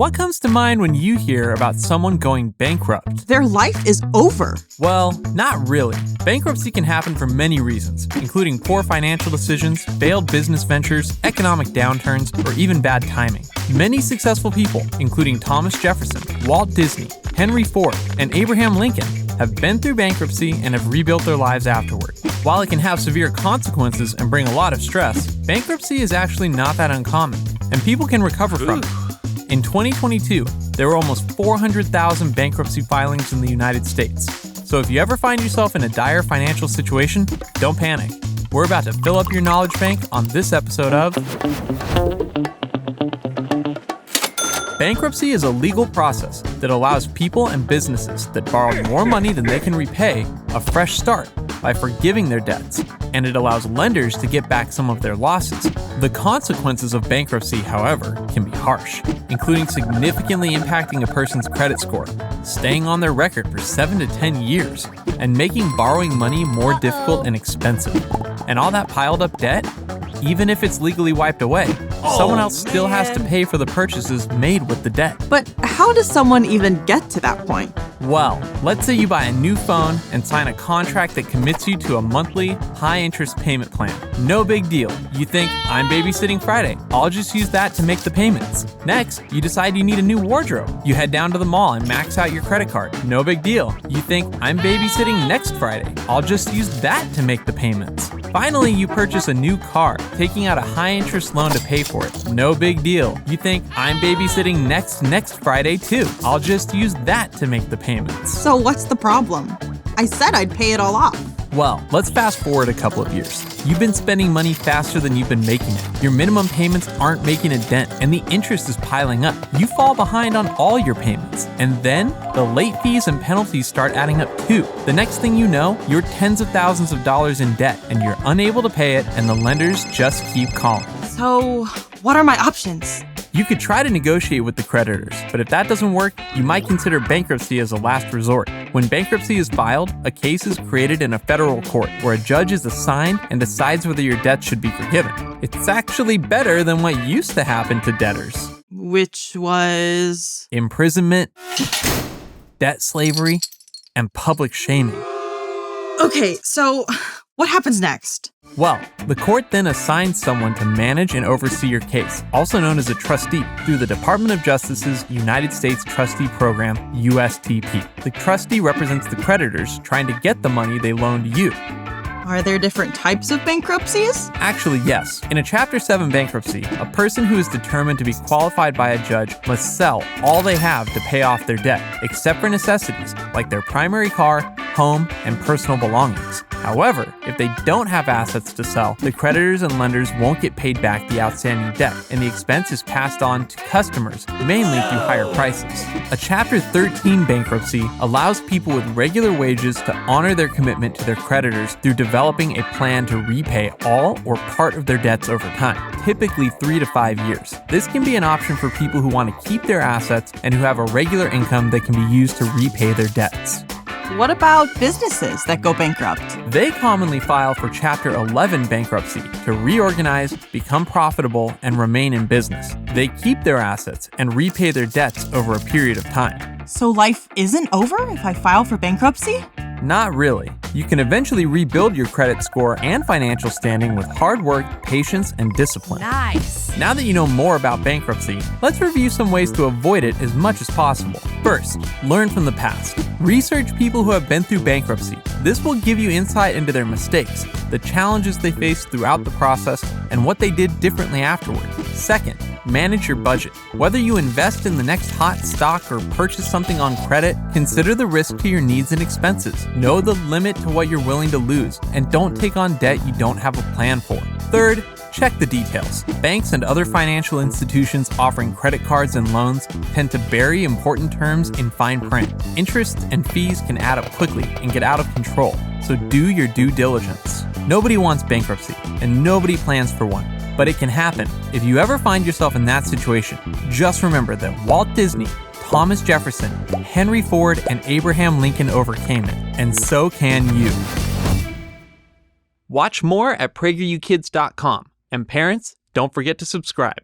What comes to mind when you hear about someone going bankrupt? Their life is over. Well, not really. Bankruptcy can happen for many reasons, including poor financial decisions, failed business ventures, economic downturns, or even bad timing. Many successful people, including Thomas Jefferson, Walt Disney, Henry Ford, and Abraham Lincoln, have been through bankruptcy and have rebuilt their lives afterward. While it can have severe consequences and bring a lot of stress, bankruptcy is actually not that uncommon, and people can recover from it. In 2022, there were almost 400,000 bankruptcy filings in the United States. So if you ever find yourself in a dire financial situation, don't panic. We're about to fill up your knowledge bank on this episode of Bankruptcy is a legal process that allows people and businesses that borrow more money than they can repay a fresh start by forgiving their debts, and it allows lenders to get back some of their losses. The consequences of bankruptcy, however, can be harsh, including significantly impacting a person's credit score, staying on their record for 7 to 10 years, and making borrowing money more difficult and expensive. And all that piled up debt, even if it's legally wiped away, someone else still has to pay for the purchases made with the debt. But how does someone even get to that point? Well, let's say you buy a new phone and sign a contract that commits you to a monthly, high-interest payment plan. No big deal. You think, I'm babysitting Friday. I'll just use that to make the payments. Next, you decide you need a new wardrobe. You head down to the mall and max out your credit card. No big deal. You think, I'm babysitting next Friday. I'll just use that to make the payments. Finally, you purchase a new car, taking out a high-interest loan to pay for it. No big deal. You think, I'm babysitting next Friday too. I'll just use that to make the payments. So what's the problem? I said I'd pay it all off. Well, let's fast forward a couple of years. You've been spending money faster than you've been making it. Your minimum payments aren't making a dent, and the interest is piling up. You fall behind on all your payments. And then, the late fees and penalties start adding up too. The next thing you know, you're tens of thousands of dollars in debt, and you're unable to pay it, and the lenders just keep calling. So, what are my options? You could try to negotiate with the creditors, but if that doesn't work, you might consider bankruptcy as a last resort. When bankruptcy is filed, a case is created in a federal court where a judge is assigned and decides whether your debt should be forgiven. It's actually better than what used to happen to debtors. Which was? Imprisonment, debt slavery, and public shaming. Okay, so what happens next? Well, the court then assigns someone to manage and oversee your case, also known as a trustee, through the Department of Justice's United States Trustee Program, USTP. The trustee represents the creditors trying to get the money they loaned you. Are there different types of bankruptcies? Actually, yes. In a Chapter 7 bankruptcy, a person who is determined to be qualified by a judge must sell all they have to pay off their debt, except for necessities like their primary car, home, and personal belongings. However, if they don't have assets to sell, the creditors and lenders won't get paid back the outstanding debt, and the expense is passed on to customers, mainly through higher prices. A Chapter 13 bankruptcy allows people with regular wages to honor their commitment to their creditors through developing a plan to repay all or part of their debts over time, typically 3 to 5 years. This can be an option for people who want to keep their assets and who have a regular income that can be used to repay their debts. What about businesses that go bankrupt? They commonly file for Chapter 11 bankruptcy to reorganize, become profitable, and remain in business. They keep their assets and repay their debts over a period of time. So life isn't over if I file for bankruptcy? Not really. You can eventually rebuild your credit score and financial standing with hard work, patience, and discipline. Nice. Now that you know more about bankruptcy, let's review some ways to avoid it as much as possible. First, learn from the past. Research people who have been through bankruptcy. This will give you insight into their mistakes, the challenges they faced throughout the process, and what they did differently afterward. Second, manage your budget. Whether you invest in the next hot stock or purchase something on credit, consider the risk to your needs and expenses. Know the limit to what you're willing to lose, and don't take on debt you don't have a plan for. Third, check the details. Banks and other financial institutions offering credit cards and loans tend to bury important terms in fine print. Interest and fees can add up quickly and get out of control, so do your due diligence. Nobody wants bankruptcy, and nobody plans for one. But it can happen. If you ever find yourself in that situation, just remember that Walt Disney, Thomas Jefferson, Henry Ford, and Abraham Lincoln overcame it, and so can you. Watch more at PragerUkids.com, and parents, don't forget to subscribe.